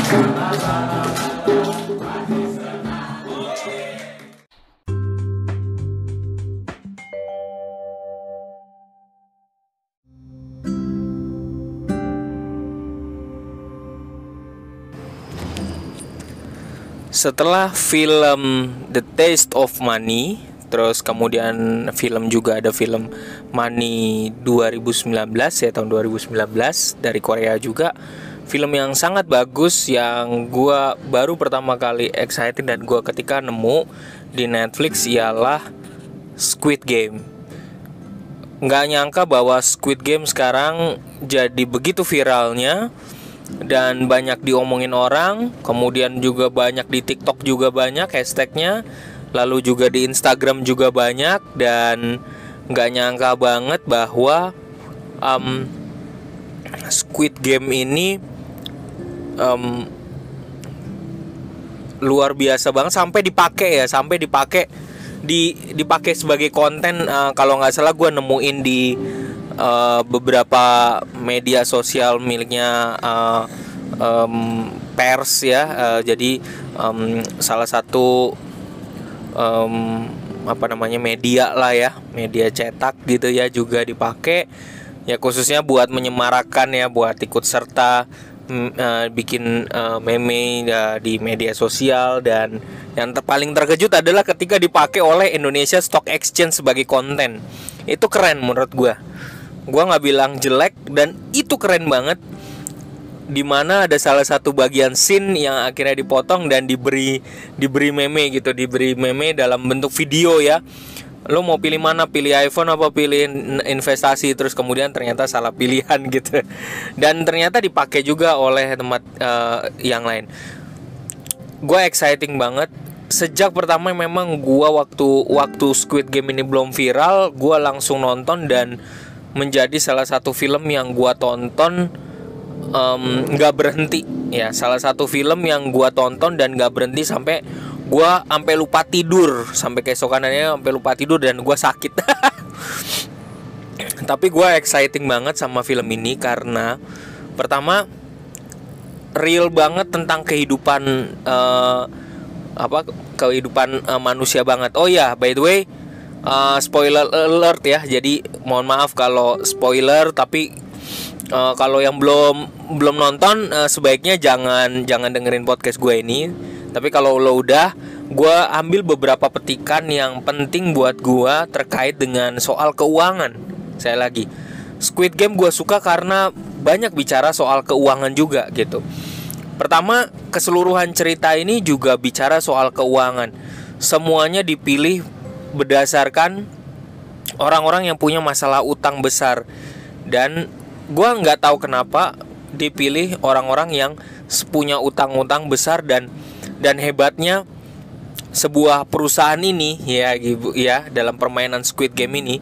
Setelah film The Taste of Money, terus kemudian film juga ada film Money 2019 ya, tahun 2019 dari Korea juga. Film yang sangat bagus yang gua baru pertama kali excited dan gua ketika nemu di Netflix ialah Squid Game. Nggak nyangka bahwa Squid Game sekarang jadi begitu viralnya dan banyak diomongin orang, kemudian juga banyak di TikTok juga banyak hashtagnya, lalu juga di Instagram juga banyak, dan nggak nyangka banget bahwa Squid Game ini luar biasa banget sampai dipakai sebagai konten. Kalau nggak salah gue nemuin di beberapa media sosial miliknya pers ya, jadi salah satu media lah ya, media cetak gitu ya, juga dipakai ya, khususnya buat menyemarakan ya, buat ikut serta bikin meme ya, di media sosial. Dan yang paling terkejut adalah ketika dipakai oleh Indonesia Stock Exchange sebagai konten. Itu keren menurut gue nggak bilang jelek, dan itu keren banget. Dimana ada salah satu bagian scene yang akhirnya dipotong dan diberi meme gitu, diberi meme dalam bentuk video ya. Lo mau pilih mana, pilih iPhone apa pilih investasi, terus kemudian ternyata salah pilihan gitu. Dan ternyata dipakai juga oleh tempat yang lain. Gue exciting banget. Sejak pertama memang gue waktu Squid Game ini belum viral, gue langsung nonton dan menjadi salah satu film yang gue tonton nggak berhenti ya. Salah satu film yang gue tonton dan nggak berhenti sampai gue lupa tidur, sampai keesokannya sampai lupa tidur dan gue sakit. Tapi gue exciting banget sama film ini karena pertama real banget tentang kehidupan manusia banget. Oh ya, by the way, spoiler alert ya. Jadi mohon maaf kalau spoiler, tapi kalau yang belum nonton sebaiknya jangan dengerin podcast gue ini. Tapi kalau lo udah, gue ambil beberapa petikan yang penting buat gue terkait dengan soal keuangan. Saya lagi, Squid Game gue suka karena banyak bicara soal keuangan juga gitu. Pertama, keseluruhan cerita ini juga bicara soal keuangan. Semuanya dipilih berdasarkan orang-orang yang punya masalah utang besar. Dan gue nggak tahu kenapa dipilih orang-orang yang punya utang-utang besar, dan hebatnya sebuah perusahaan ini ya dalam permainan Squid Game ini,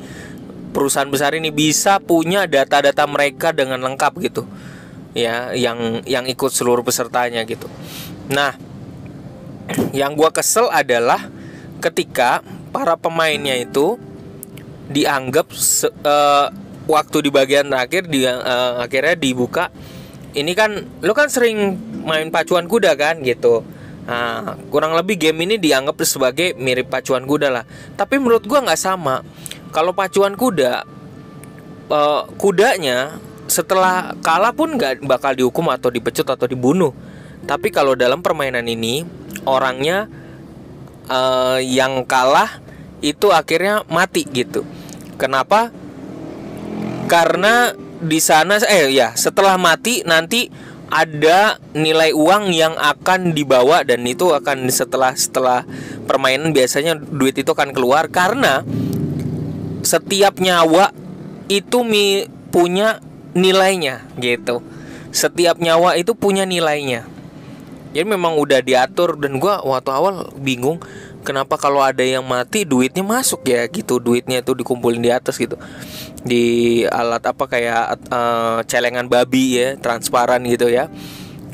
perusahaan besar ini bisa punya data-data mereka dengan lengkap gitu ya, yang ikut seluruh pesertanya gitu. Nah, yang gua kesel adalah ketika para pemainnya itu dianggap waktu di bagian terakhir akhirnya dibuka. Ini kan lo kan sering main pacuan kuda kan gitu. Nah, kurang lebih game ini dianggap sebagai mirip pacuan kuda lah. Tapi menurut gua nggak sama. Kalau pacuan kuda, kudanya setelah kalah pun nggak bakal dihukum atau dipecut atau dibunuh. Tapi kalau dalam permainan ini, orangnya yang kalah itu akhirnya mati gitu. Kenapa? Karena di sana setelah mati nanti ada nilai uang yang akan dibawa, dan itu akan setelah permainan biasanya duit itu akan keluar, karena setiap nyawa itu punya nilainya gitu. Setiap nyawa itu punya nilainya. Jadi memang udah diatur, dan gue waktu awal bingung kenapa kalau ada yang mati duitnya masuk ya gitu, duitnya itu dikumpulin di atas gitu, di alat kayak celengan babi ya, transparan gitu ya.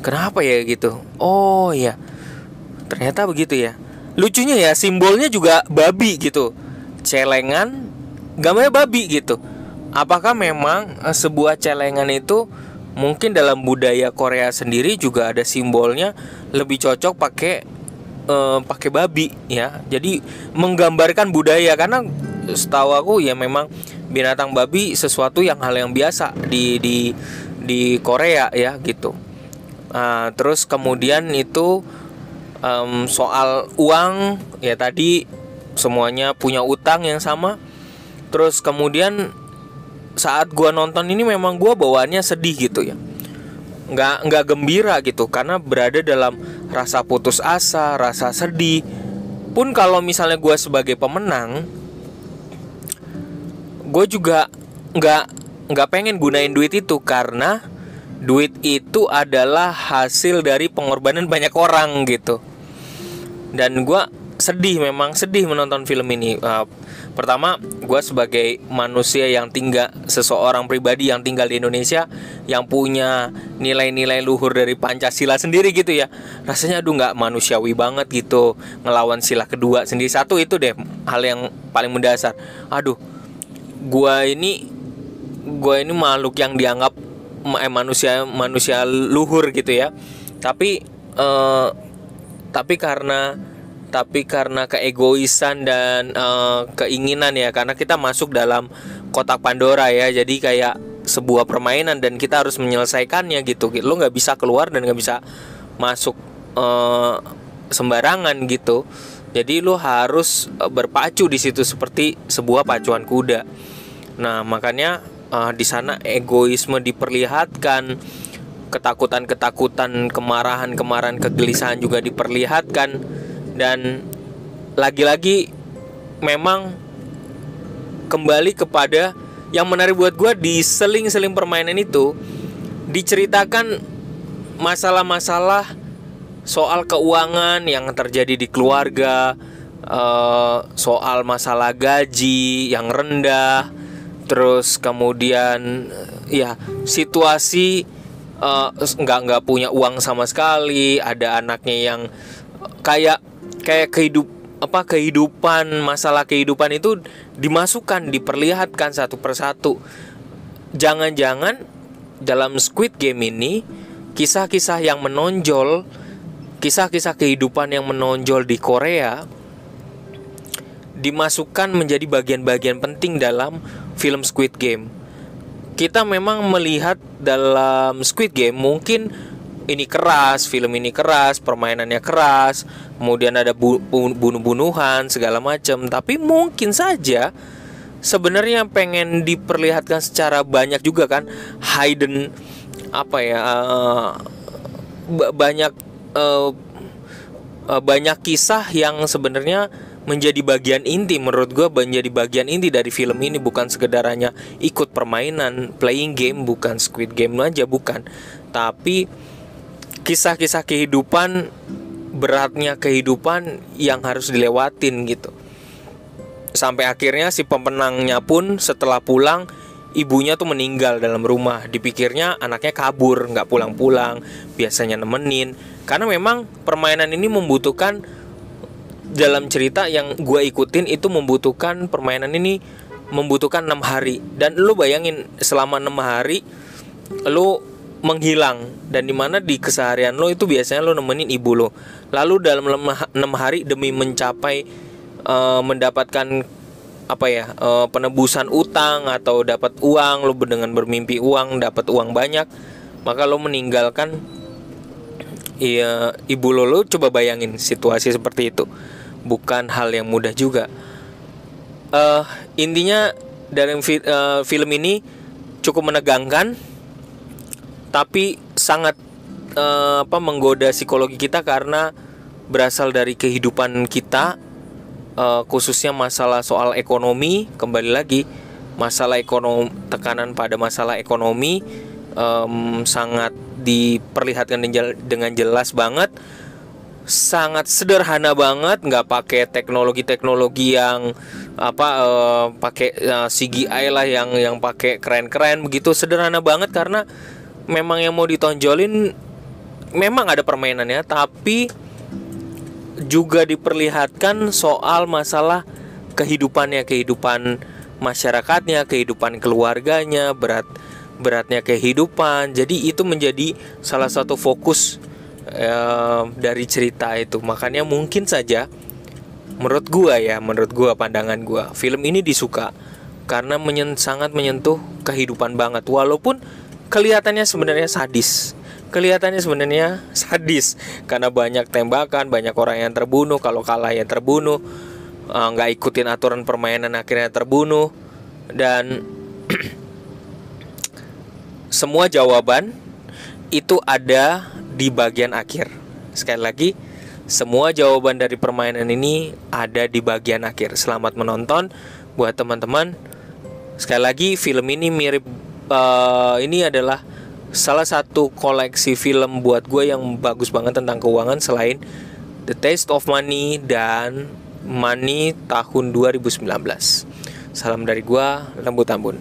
Kenapa ya gitu? Oh ya, ternyata begitu ya. Lucunya ya, simbolnya juga babi gitu, celengan gambarnya babi gitu. Apakah memang sebuah celengan itu mungkin dalam budaya Korea sendiri juga ada simbolnya lebih cocok pakai babi ya. Jadi menggambarkan budaya, karena setahu aku ya memang binatang babi sesuatu yang hal yang biasa di Korea ya gitu. Terus kemudian itu soal uang ya, tadi semuanya punya utang yang sama. Terus kemudian saat gua nonton ini memang gua bawaannya sedih gitu ya, nggak gembira gitu, karena berada dalam rasa putus asa, rasa sedih. Pun kalau misalnya gue sebagai pemenang, gue juga nggak pengen gunain duit itu, karena duit itu adalah hasil dari pengorbanan banyak orang gitu. Dan gue memang sedih menonton film ini. Pertama, gue sebagai manusia yang seseorang pribadi yang tinggal di Indonesia, yang punya nilai-nilai luhur dari Pancasila sendiri gitu ya, rasanya aduh nggak manusiawi banget gitu ngelawan sila kedua sendiri. Satu itu deh hal yang paling mendasar. Aduh, gue ini makhluk yang dianggap manusia luhur gitu ya, tapi karena keegoisan dan keinginan ya, karena kita masuk dalam kotak Pandora ya, jadi kayak sebuah permainan dan kita harus menyelesaikannya gitu. Lo nggak bisa keluar dan nggak bisa masuk sembarangan gitu. Jadi lo harus berpacu di situ seperti sebuah pacuan kuda. Nah makanya di sana egoisme diperlihatkan, ketakutan, kemarahan, kegelisahan juga diperlihatkan. Dan lagi-lagi memang kembali kepada yang menarik buat gue, di seling-seling permainan itu diceritakan masalah-masalah soal keuangan yang terjadi di keluarga, soal masalah gaji yang rendah, terus kemudian ya situasi nggak punya uang sama sekali, ada anaknya yang kayak masalah kehidupan itu dimasukkan, diperlihatkan satu persatu. Jangan-jangan dalam Squid Game ini kisah-kisah yang menonjol, kisah-kisah kehidupan yang menonjol di Korea dimasukkan menjadi bagian-bagian penting dalam film Squid Game. Kita memang melihat dalam Squid Game mungkin ini keras, film ini keras, permainannya keras, kemudian ada bunuh-bunuhan segala macam. Tapi mungkin saja sebenarnya pengen diperlihatkan secara banyak juga kan, hidden banyak kisah yang sebenarnya menjadi bagian inti. Menurut gue menjadi bagian inti dari film ini, bukan sekedar hanya ikut permainan, playing game, bukan Squid Game aja, bukan, tapi kisah-kisah kehidupan, beratnya kehidupan yang harus dilewatin gitu. Sampai akhirnya si pemenangnya pun setelah pulang, ibunya tuh meninggal dalam rumah. Dipikirnya anaknya kabur, nggak pulang-pulang, biasanya nemenin. Karena memang permainan ini membutuhkan, dalam cerita yang gue ikutin itu permainan ini membutuhkan 6 hari. Dan lu bayangin selama 6 hari lu menghilang, dan dimana di keseharian lo itu biasanya lo nemenin ibu lo. Lalu dalam 6 hari demi mencapai mendapatkan penebusan utang atau dapat uang, lo dengan bermimpi uang, dapat uang banyak, maka lo meninggalkan ibu lo. Lo coba bayangin situasi seperti itu, bukan hal yang mudah juga. Intinya dari film ini cukup menegangkan, tapi sangat menggoda psikologi kita karena berasal dari kehidupan kita, khususnya masalah soal ekonomi. Kembali lagi, tekanan pada masalah ekonomi sangat diperlihatkan dengan jelas banget. Sangat sederhana banget, nggak pakai teknologi yang pakai CGI lah yang pakai keren-keren begitu. Sederhana banget karena memang yang mau ditonjolin memang ada permainannya, tapi juga diperlihatkan soal masalah kehidupan masyarakatnya, kehidupan keluarganya, beratnya kehidupan. Jadi itu menjadi salah satu fokus dari cerita itu. Makanya mungkin saja menurut gua pandangan gua, film ini disuka karena sangat menyentuh kehidupan banget. Walaupun kelihatannya sebenarnya sadis karena banyak tembakan, banyak orang yang terbunuh, kalau kalah ya terbunuh, nggak ikutin aturan permainan akhirnya terbunuh. Dan semua jawaban itu ada di bagian akhir. Sekali lagi, semua jawaban dari permainan ini ada di bagian akhir. Selamat menonton buat teman-teman. Sekali lagi, film ini mirip ini adalah salah satu koleksi film buat gue yang bagus banget tentang keuangan selain The Taste of Money dan Money tahun 2019. Salam dari gue, Lembut Tambun.